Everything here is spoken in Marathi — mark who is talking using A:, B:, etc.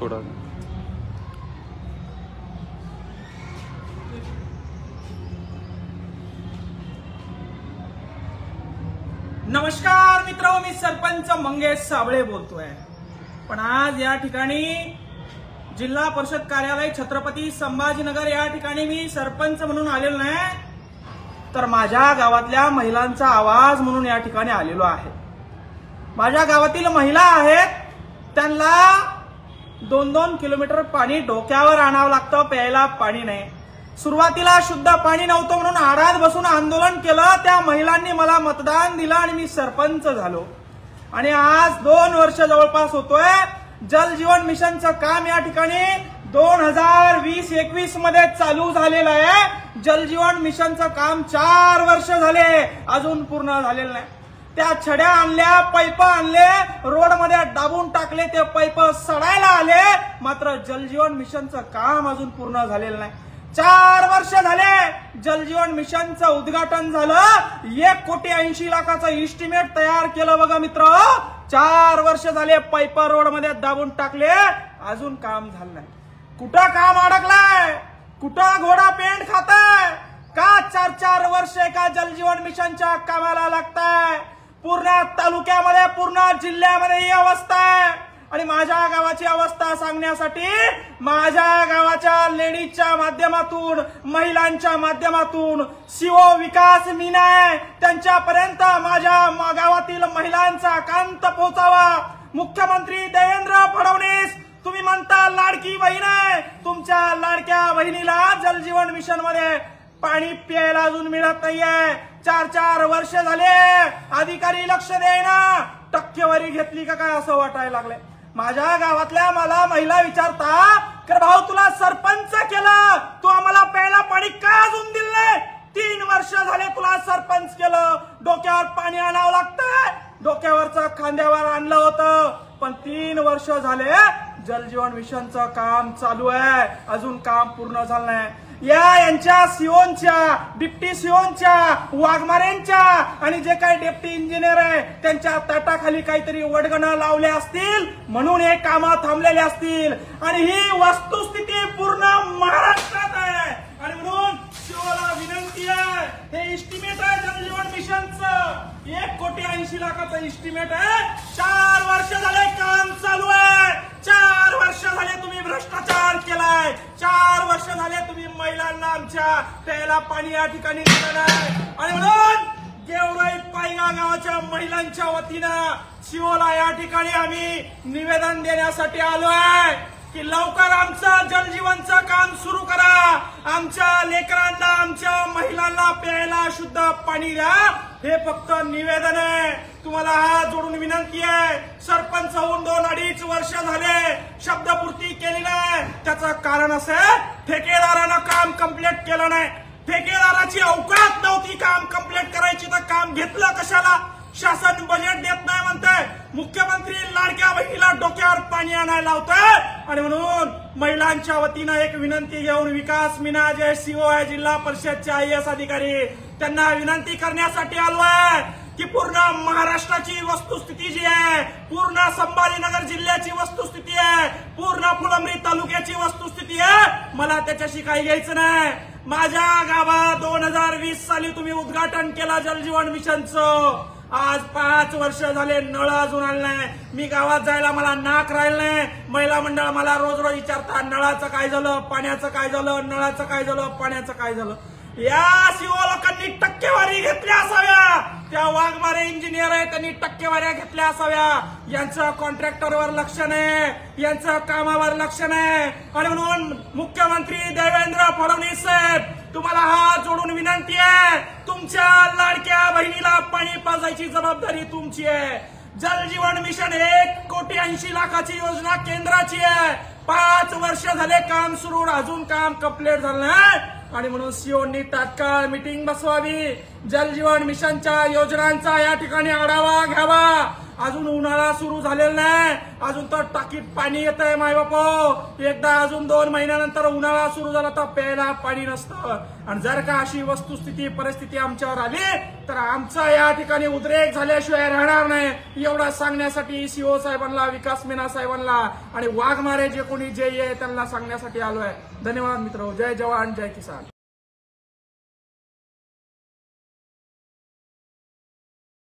A: थोड़ा।
B: नमस्कार मित्रांनो, मी सरपंच मंगेश साबळे बोलतोय। पण आज या ठिकाणी जिल्हा परिषद कार्यालय छत्रपती संभाजीनगर या ठिकाणी मी सरपंच म्हणून आलेलो नाही, तर माझ्या गावातल्या महिलांचा आवाज म्हणून या ठिकाणी आलेलो आहे। माझ्या गावातील महिला आहेत, त्यांना 2-2 किलोमीटर पाणी डोक्यावर आणावं लागतं, प्यायला पाणी नाही। सुरुवातीला शुद्ध पाणी नव्हतं म्हणून आडात बसून आंदोलन केलं, त्या महिलांनी मला मतदान दिलं आणि मी सरपंच झालो। आणि आज 2 वर्ष जवळपास होतोय। जल जीवन मिशनचं काम या ठिकाणी 2020-21 मध्ये चालू झालेलं आहे। जल जीवन मिशनचं काम 4 वर्ष झाले, अजून पूर्ण झालेलं नाही। त्या छड्या आणल्या, पाईप आणले, रोड मध्ये दाबून टाकले, ते पाईप सडायला आले, मात्र जल जीवन मिशनचं काम अजून पूर्ण झालेलं नाही। 4 वर्ष झाले जल जीवन मिशनचं उद्घाटन झालं, 1,80,00,000 इस्टिमेट तयार केलं बघा मित्र। 4 वर्ष झाले पाईप रोड मध्ये दाबून टाकले, अजून काम झालं नाही। कुठं काम अडकलाय? कुठं घोडा पेंट खाताय? का 4-4 वर्ष एका जल जीवन मिशनच्या कामाला लागताय? पूर्ण तालुक्यामध्ये, पूर्ण जिल्ह्यामध्ये ही अवस्था आहे। आणि माझ्या गावाची अवस्था सांगण्यासाठी माझ्या गावाच्या लेडीजच्या माध्यमातून, महिलांच्या माध्यमातून सीओ विकास मीना आहे, त्यांच्यापर्यंत माझ्या गावातील महिलांचा कांत पोहोचावा। मुख्यमंत्री देवेंद्र फडणवीस, तुम्ही म्हणता लाडकी बहीण आहे, तुमच्या लाडक्या बहिणीला जल जीवन मिशन मध्ये पाणी प्यायला अजून मिळत नाहीये। 4-4 वर्ष झाले अधिकारी लक्ष देईना, टक्केवारी घेतली का काय असं वाटायला लागले। माझ्या गावातल्या मला महिला विचारता, की भाऊ तुला सरपंच केलं, तू आम्हाला प्यायला पाणी का अजून दिलं नाही? 3 वर्ष झाले तुला सरपंच केलं, डोक्यावर पाणी आणावं लागतंय, डोक्यावरचं खांद्यावर आणलं होतं, पण 3 वर्ष झाले जल जीवन मिशनचं काम चालू आहे, अजून काम पूर्ण झालं नाही। यांच्या सीओनच्या, डिप्टी सीओनच्या, वाघमारेंच्या आणि जे काही डेप्टी इंजिनियर आहे त्यांच्या ताटाखाली काहीतरी वडगणा लावल्या असतील, म्हणून हे कामं थांबलेले असतील। आणि ही वस्तुस्थिती पूर्ण महाराष्ट्रात आहे। आणि म्हणून सीओला विनंती आहे, हे इस्टिमेट आहे जल जीवन मिशनचं, 1,80,00,000 इस्टिमेट आहे। 4 वर्ष झाले काम चालू आहे, 4 वर्ष झाले तुम्ही भ्रष्टाचार केलाय, 4 वर्ष झाले तुम्ही महिलांना आमच्या प्यायला पाणी या ठिकाणी दिलं नाही। आणि म्हणून गेवराई पायगा गावाच्या महिलांच्या वतीनं सीओला या ठिकाणी आम्ही निवेदन देण्यासाठी आलो आहे की लवकर आमचं जल जीवनचं काम सुरू करा, आमच्या लेकरांना, आमच्या महिलांना प्यायला शुद्ध पाणी द्या। हे फक्त निवेदन आहे, तुम्हाला हात जोडून विनंती आहे। सरपंच होऊन 2-2.5 वर्ष झाले, शब्दपूर्ती केली नाही, त्याचं कारण असं आहे ठेकेदारानं काम कंप्लीट केलं नाही। ठेकेदाराची अवकात नव्हती काम कंप्लीट करायची, तर काम घेतलं कशाला? शासन बजेट देत नाही म्हणतंय, मुख्यमंत्री लाडक्या बहिणीला डोक्यावर पाणी आणायला लावतंय। आणि म्हणून महिलांच्या वतीनं एक विनंती घेऊन विकास मीना जे सीओ आहे जिल्हा परिषदचे IAS अधिकारी, त्यांना विनंती करण्यासाठी आलो आहे की पूर्ण महाराष्ट्राची वस्तुस्थिती जी आहे, पूर्ण संभाजीनगर जिल्ह्याची वस्तुस्थिती आहे, पूर्ण फुलंब्री तालुक्याची वस्तुस्थिती आहे, मला त्याच्याशी काही घ्यायचं नाही। माझ्या गावात 2020 साली तुम्ही उद्घाटन केलं जल जीवन मिशनचं, आज 5 वर्ष झाले नळ अजून आले नाही। मी गावात जायला मला नाक राहिलं नाही। महिला मंडळ मला रोज विचारतात, नळाचं काय झालं, पाण्याचं काय झालं, नळाचं काय झालं, पाण्याचं काय झालं। या सीओ लोकांनी टक्केवारी घेतल्या असाव्या, त्या वाघमारे इंजिनियर आहे त्यांनी टक्केवाऱ्या घेतल्या असाव्या। यांचं कॉन्ट्रॅक्टरवर लक्ष नाही, यांचं कामावर लक्ष नाही। आणि म्हणून मुख्यमंत्री देवेंद्र फडणवीस साहेब, तुम्हाला हात जोडून विनंती आहे, तुमच्या लाडक्या बहिणीला पाणी पाजायची जबाबदारी तुमची आहे। जल जीवन मिशन 1,80,00,000 योजना केंद्राची आहे। 5 वर्ष झाले काम सुरू, अजून काम कंप्लीट झालं नाही। आणि म्हणून सीओनी तात्काळ मीटिंग बसवावी, जल जीवन मिशनच्या योजनांचा या ठिकाणी आढावा घ्यावा अजून उन्हाळा सुरू झालेला नाही, अजून तर टाकीत पाणी येत आहे माय बापो. एकदा अजून 2 महिन्यानंतर उन्हाळा सुरू झाला तर प्यायला पाणी नसतं. आणि जर का अशी वस्तुस्थिती परिस्थिती आमच्यावर आली तर आमचा या ठिकाणी उद्रेक झाल्याशिवाय राहणार नाही. एवढा सांगण्यासाठी सीओ साहेबांना, विकास मीना साहेबांना आणि वाघमारे जे कोणी जे आहे त्यांना सांगण्यासाठी आलोय. धन्यवाद मित्र. जय जवान जय किसान.